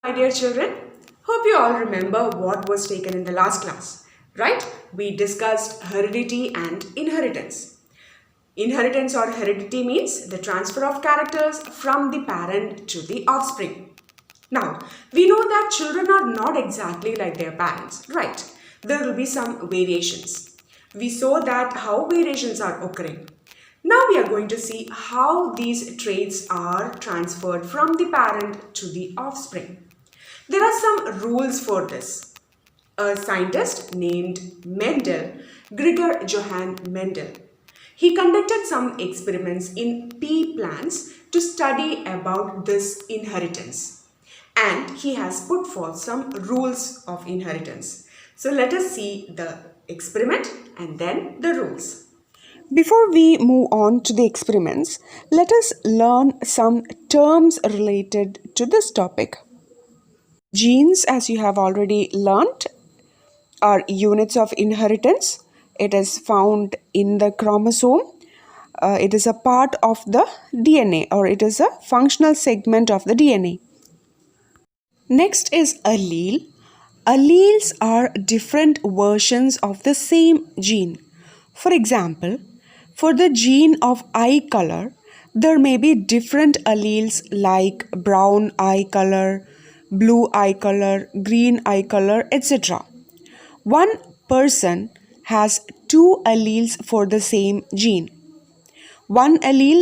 My dear children, hope you all remember what was taken in the last class, right? We discussed heredity and inheritance. Inheritance or heredity means the transfer of characters from the parent to the offspring. Now, we know that children are not exactly like their parents, right? There will be some variations. We saw that how variations are occurring. Now we are going to see how these traits are transferred from the parent to the offspring. There are some rules for this. A scientist named Mendel, Gregor Johann Mendel, he conducted some experiments in pea plants to study about this inheritance. And he has put forth some rules of inheritance. So let us see the experiment and then the rules. Before we move on to the experiments, let us learn some terms related to this topic. Genes, as you have already learnt, are units of inheritance. It is found in the chromosome. It is a part of the DNA, or it is a functional segment of the DNA. Next is allele. Alleles are different versions of the same gene. For example, for the gene of eye color, there may be different alleles like brown eye color, blue eye color, green eye color, etc. One person has two alleles for the same gene. One allele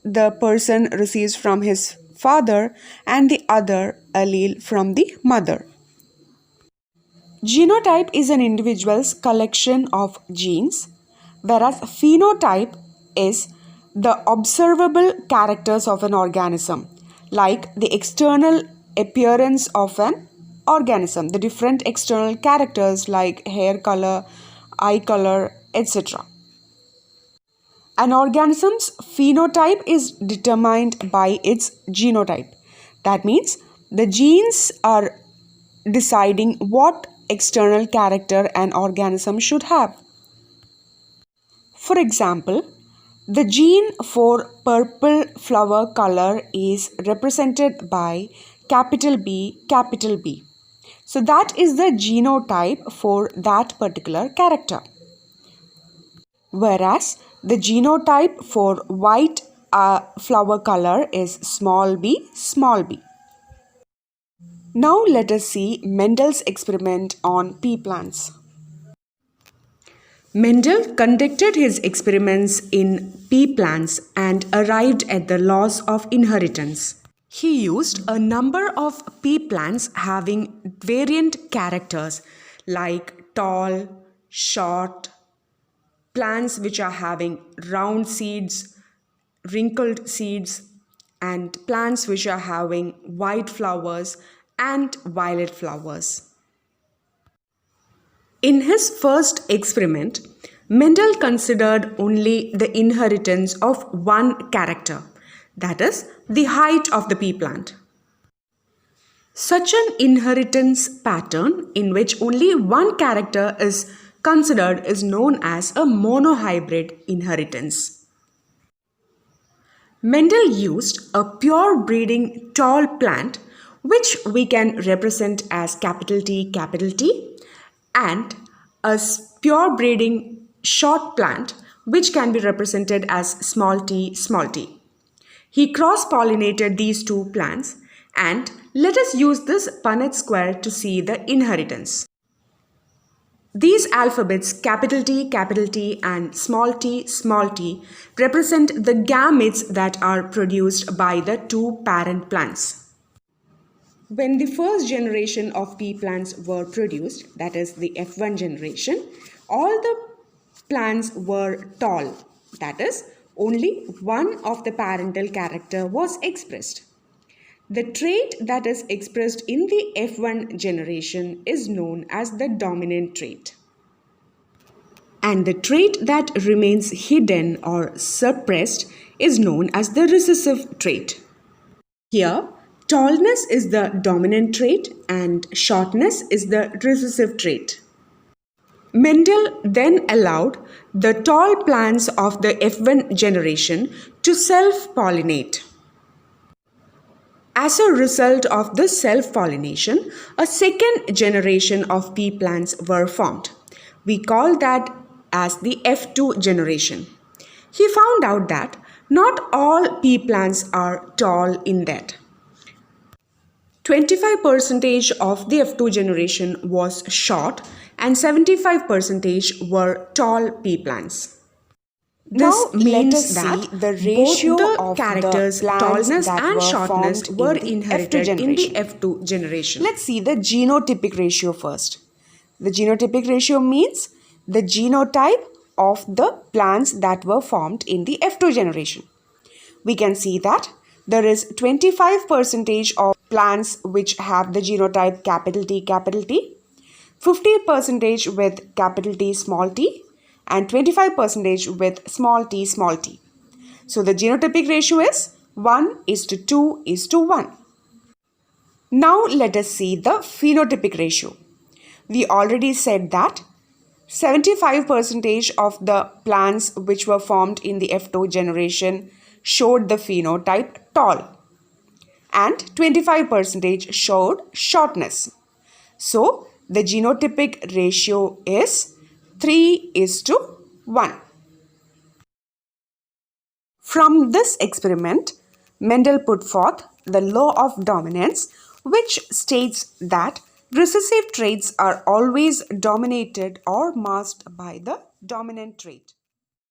the person receives from his father and the other allele from the mother. Genotype is an individual's collection of genes, whereas phenotype is the observable characters of an organism, like the external appearance of an organism, the different external characters like hair color, eye color, etc. An organism's phenotype is determined by its genotype. That means the genes are deciding what external character an organism should have. For example, the gene for purple flower color is represented by capital B, capital B. So that is the genotype for that particular character. Whereas the genotype for white flower color is small b, small b. Now let us see Mendel's experiment on pea plants. Mendel conducted his experiments in pea plants and arrived at the laws of inheritance. He used a number of pea plants having variant characters like tall, short, plants which are having round seeds, wrinkled seeds, and plants which are having white flowers and violet flowers. In his first experiment, Mendel considered only the inheritance of one character, that is, the height of the pea plant. Such an inheritance pattern in which only one character is considered is known as a monohybrid inheritance. Mendel used a pure breeding tall plant which we can represent as capital T, and a pure breeding short plant which can be represented as small t, small t. He cross-pollinated these two plants, and let us use this Punnett square to see the inheritance. These alphabets capital T and small t represent the gametes that are produced by the two parent plants. When the first generation of pea plants were produced, that is the F1 generation, all the plants were tall, that is, only one of the parental character was expressed. The trait that is expressed in the F1 generation is known as the dominant trait. And the trait that remains hidden or suppressed is known as the recessive trait. Here, tallness is the dominant trait and shortness is the recessive trait. Mendel then allowed the tall plants of the F1 generation to self-pollinate. As a result of this self-pollination, a second generation of pea plants were formed. We call that as the F2 generation. He found out that not all pea plants are tall in that. 25% of the F2 generation was short and 75% were tall pea plants. This means that the ratio both the of characters the plants tallness that and were shortness formed were in the inherited F2 in the generation. F2 generation. Let's see the genotypic ratio first. The genotypic ratio means the genotype of the plants that were formed in the F2 generation. We can see that there is 25% of plants which have the genotype capital T, 50% with capital T small t, and 25% with small t. So the genotypic ratio is 1:2:1. Now let us see the phenotypic ratio. We already said that 75% of the plants which were formed in the F2 generation showed the phenotype tall and 25% showed shortness. So the genotypic ratio is 3:1. From this experiment, Mendel put forth the law of dominance, which states that recessive traits are always dominated or masked by the dominant trait.